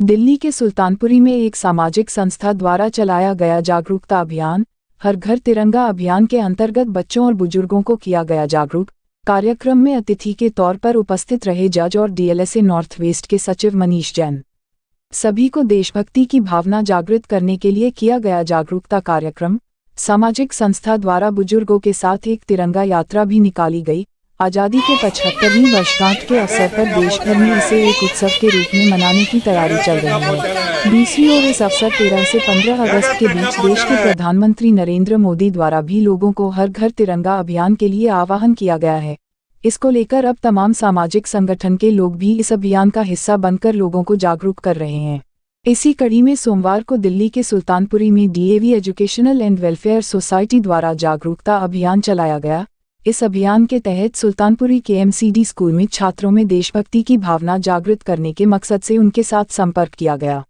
दिल्ली के सुल्तानपुरी में एक सामाजिक संस्था द्वारा चलाया गया जागरूकता अभियान हर घर तिरंगा अभियान के अंतर्गत बच्चों और बुजुर्गों को किया गया जागरूक। कार्यक्रम में अतिथि के तौर पर उपस्थित रहे जज और डीएलएसए नॉर्थ वेस्ट के सचिव मनीष जैन। सभी को देशभक्ति की भावना जागृत करने के लिए किया गया जागरूकता कार्यक्रम। सामाजिक संस्था द्वारा बुजुर्गों के साथ एक तिरंगा यात्रा भी निकाली गई। आज़ादी के 75वीं वर्षगांठ के अवसर पर देश भर में इसे एक उत्सव के रूप में मनाने की तैयारी चल रही है। दूसरी ओर इस अवसर 13 से 15 अगस्त के बीच देश के प्रधानमंत्री नरेंद्र मोदी द्वारा भी लोगों को हर घर तिरंगा अभियान के लिए आह्वान किया गया है। इसको लेकर अब तमाम सामाजिक संगठन के लोग भी इस अभियान का हिस्सा बनकर लोगों को जागरूक कर रहे हैं। इसी कड़ी में सोमवार को दिल्ली के सुल्तानपुरी में DAV educational and welfare society द्वारा जागरूकता अभियान चलाया गया। इस अभियान के तहत सुल्तानपुरी के एमसीडी स्कूल में छात्रों में देशभक्ति की भावना जागृत करने के मकसद से उनके साथ संपर्क किया गया।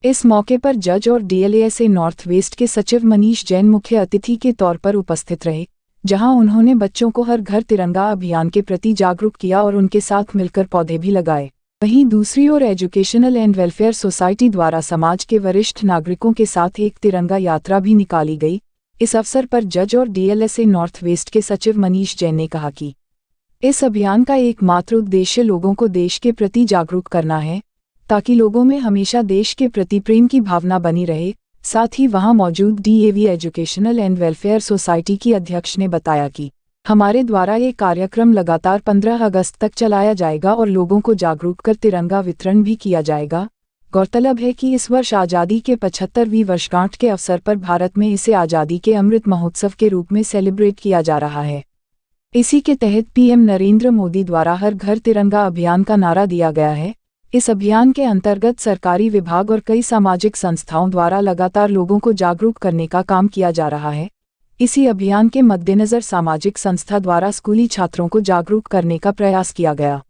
इस मौके पर जज और डीएलएसए नॉर्थ वेस्ट के सचिव मनीष जैन मुख्य अतिथि के तौर पर उपस्थित रहे, जहां उन्होंने बच्चों को हर घर तिरंगा अभियान के प्रति जागरूक किया और उनके साथ मिलकर पौधे भी लगाए। वहीं दूसरी ओर एजुकेशनल एंड वेलफेयर सोसाइटी द्वारा समाज के वरिष्ठ नागरिकों के साथ एक तिरंगा यात्रा भी निकाली गई। इस अवसर पर जज और डीएलएसए नॉर्थ वेस्ट के सचिव मनीष जैन ने कहा कि इस अभियान का एकमात्र उद्देश्य लोगों को देश के प्रति जागरूक करना है, ताकि लोगों में हमेशा देश के प्रति प्रेम की भावना बनी रहे। साथ ही वहां मौजूद DAV educational and welfare society की अध्यक्ष ने बताया कि हमारे द्वारा ये कार्यक्रम लगातार 15 अगस्त तक चलाया जाएगा और लोगों को जागरूक कर तिरंगा वितरण भी किया जाएगा। गौरतलब है कि इस वर्ष आज़ादी के 75वीं वर्षगांठ के अवसर पर भारत में इसे आज़ादी के अमृत महोत्सव के रूप में सेलिब्रेट किया जा रहा है। इसी के तहत पीएम नरेंद्र मोदी द्वारा हर घर तिरंगा अभियान का नारा दिया गया है। इस अभियान के अंतर्गत सरकारी विभाग और कई सामाजिक संस्थाओं द्वारा लगातार लोगों को जागरूक करने का काम किया जा रहा है। इसी अभियान के मद्देनज़र सामाजिक संस्था द्वारा स्कूली छात्रों को जागरूक करने का प्रयास किया गया।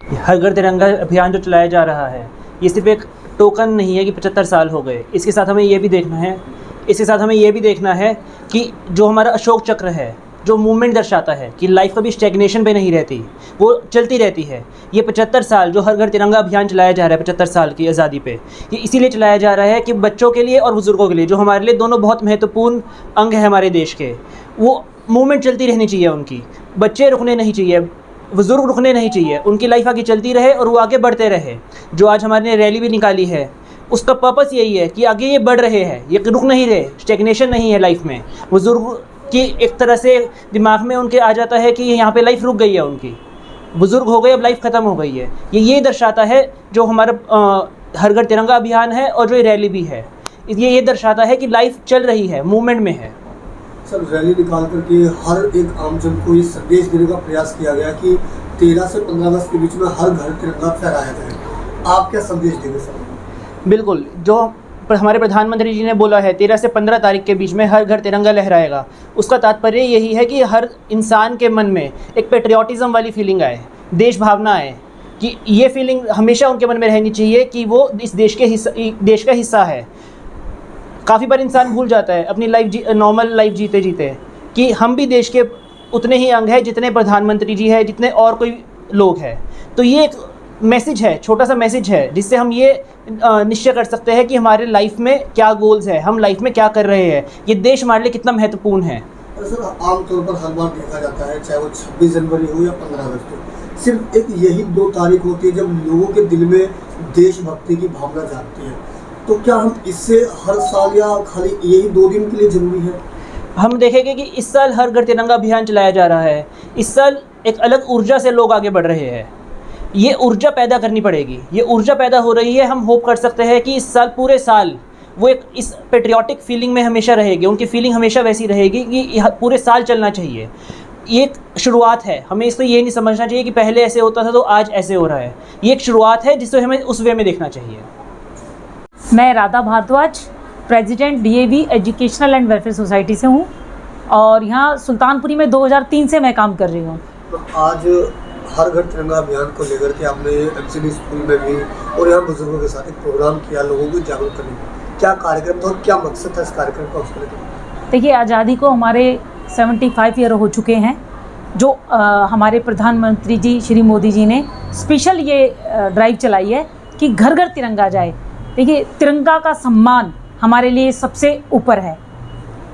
हर घर तिरंगा अभियान जो चलाया जा रहा है, ये सिर्फ एक टोकन नहीं है कि 75 साल हो गए। इसके साथ हमें ये भी देखना है कि जो हमारा अशोक चक्र है, जो मूवमेंट दर्शाता है कि लाइफ कभी स्टैग्नेशन पे नहीं रहती, वो चलती रहती है। ये 75 साल जो हर घर तिरंगा अभियान चलाया जा रहा है 75 साल की आज़ादी पे, ये इसीलिए चलाया जा रहा है कि बच्चों के लिए और बुज़ुर्गों के लिए, जो हमारे लिए दोनों बहुत महत्वपूर्ण अंग है हमारे देश के, वो मूवमेंट चलती रहनी चाहिए उनकी। बच्चे रुकने नहीं चाहिए, बुज़ुर्ग रुकने नहीं चाहिए, उनकी लाइफ आगे चलती रहे और वो आगे बढ़ते रहे। जो आज हमारे रैली भी निकाली है, उसका पर्पस यही है कि आगे ये बढ़ रहे हैं, ये रुक नहीं रहे, स्टैग्नेशन नहीं है लाइफ में। बुज़ुर्ग की एक तरह से दिमाग में उनके आ जाता है कि यहाँ पे लाइफ रुक गई है उनकी, बुज़ुर्ग हो गए, अब लाइफ ख़त्म हो गई है। ये दर्शाता है जो हमारा हर घर तिरंगा अभियान है और जो ये रैली भी है, ये दर्शाता है कि लाइफ चल रही है, मूवमेंट में है। सर, रैली निकाल करके हर एक आमजन को ये संदेश देने का प्रयास किया गया कि 13 से 15 अगस्त के बीच में हर घर तिरंगा फहराया जाए। आप क्या संदेश देंगे सर? बिल्कुल, जो हमारे प्रधानमंत्री जी ने बोला है 13 से 15 तारीख के बीच में हर घर तिरंगा लहराएगा, उसका तात्पर्य यही है कि हर इंसान के मन में एक पेट्रियाटिज़म वाली फीलिंग आए, देश भावना आए, कि ये फीलिंग हमेशा उनके मन में रहनी चाहिए कि वो इस देश का हिस्सा है। काफ़ी बार इंसान भूल जाता है अपनी नॉर्मल लाइफ जीते जीते कि हम भी देश के उतने ही अंग हैं जितने प्रधानमंत्री जी हैं, जितने और कोई लोग हैं। तो ये एक मैसेज है, छोटा सा मैसेज है, जिससे हम ये निश्चय कर सकते हैं कि हमारे लाइफ में क्या गोल्स है, हम लाइफ में क्या कर रहे हैं, ये देश हमारे लिए कितना महत्वपूर्ण है। सर, आमतौर पर हर बार देखा जाता है, चाहे वो 26 जनवरी हो या 15 अगस्त हो, सिर्फ एक यही 2 तारीख होती है जब लोगों के दिल में देशभक्ति की भावना जागती है। तो क्या हम इससे हर साल या खाली यही 2 दिन के लिए ज़रूरी है? हम देखेंगे कि इस साल हर घर तिरंगा अभियान चलाया जा रहा है। इस साल एक अलग ऊर्जा से लोग आगे बढ़ रहे हैं। ये ऊर्जा पैदा करनी पड़ेगी, ये ऊर्जा पैदा हो रही है। हम होप कर सकते हैं कि इस साल पूरे साल वो एक इस पेट्रियाटिक फीलिंग में हमेशा रहेगी, उनकी फीलिंग हमेशा वैसी रहेगी कि पूरे साल चलना चाहिए। ये एक शुरुआत है, हमें इसको ये नहीं समझना चाहिए कि पहले ऐसे होता था तो आज ऐसे हो रहा है। ये एक शुरुआत है जिससे हमें उस वे में देखना चाहिए। मैं Radha Bhardwaj, president DAV educational and welfare society से हूँ और यहाँ सुल्तानपुरी में 2003 से मैं काम कर रही हूँ। तो आज हर घर तिरंगा अभियान को लेकर के आपने एमसीडी स्कूल में भी और यहाँ बुजुर्गों के साथ एक प्रोग्राम किया लोगों को जागरूक करने का, क्या कार्यक्रम था और क्या मकसद था इस कार्यक्रम का? उसके लिए देखिए, आज़ादी को हमारे 75 ईयर हो चुके हैं। जो हमारे प्रधानमंत्री जी श्री मोदी जी ने स्पेशल ये ड्राइव चलाई है कि घर घर तिरंगा जाए। देखिए, तिरंगा का सम्मान हमारे लिए सबसे ऊपर है।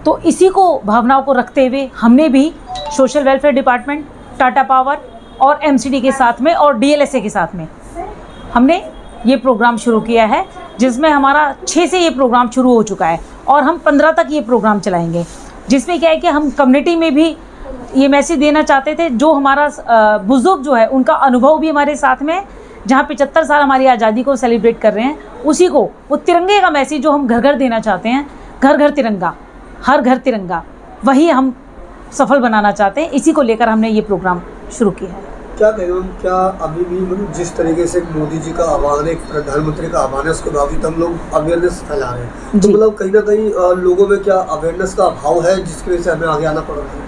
तो इसी को भावनाओं को रखते हुए हमने भी social welfare department, Tata power और एमसीडी के साथ में और डीएलएसए के साथ में हमने ये प्रोग्राम शुरू किया है, जिसमें हमारा 6 से ये प्रोग्राम शुरू हो चुका है और हम 15 तक ये प्रोग्राम चलाएंगे। जिसमें क्या है कि हम कम्युनिटी में भी ये मैसेज देना चाहते थे, जो हमारा बुजुर्ग जो है उनका अनुभव भी हमारे साथ में है, जहाँ 75 साल हमारी आज़ादी को सेलिब्रेट कर रहे हैं, उसी को वो तिरंगे का मैसेज जो हम घर घर देना चाहते हैं, घर घर तिरंगा, हर घर तिरंगा, वही हम सफल बनाना चाहते हैं। इसी को लेकर हमने ये प्रोग्राम शुरू किया है। क्या कहेंगे हम, क्या अभी भी मतलब जिस तरीके से मोदी जी का आह्वान है, प्रधानमंत्री का आह्वान है, उसके बावजूद हम लोग अवेयरनेस फैला रहे हैं, तो मतलब कहीं ना कहीं लोगों में क्या अवेयरनेस का अभाव है जिसकी वजह से हमें आगे आना पड़ रहा है?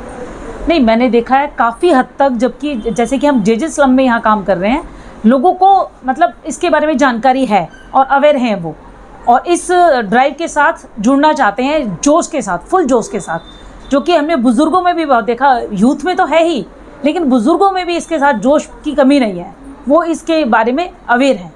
नहीं, मैंने देखा है काफ़ी हद तक, जबकि जैसे कि हम जे स्लम में यहाँ काम कर रहे हैं, लोगों को मतलब इसके बारे में जानकारी है और अवेयर हैं वो, और इस ड्राइव के साथ जुड़ना चाहते हैं जोश के साथ, फुल जोश के साथ, जो कि हमने बुज़ुर्गों में भी बहुत देखा। यूथ में तो है ही, लेकिन बुज़ुर्गों में भी इसके साथ जोश की कमी नहीं है, वो इसके बारे में अवेयर हैं।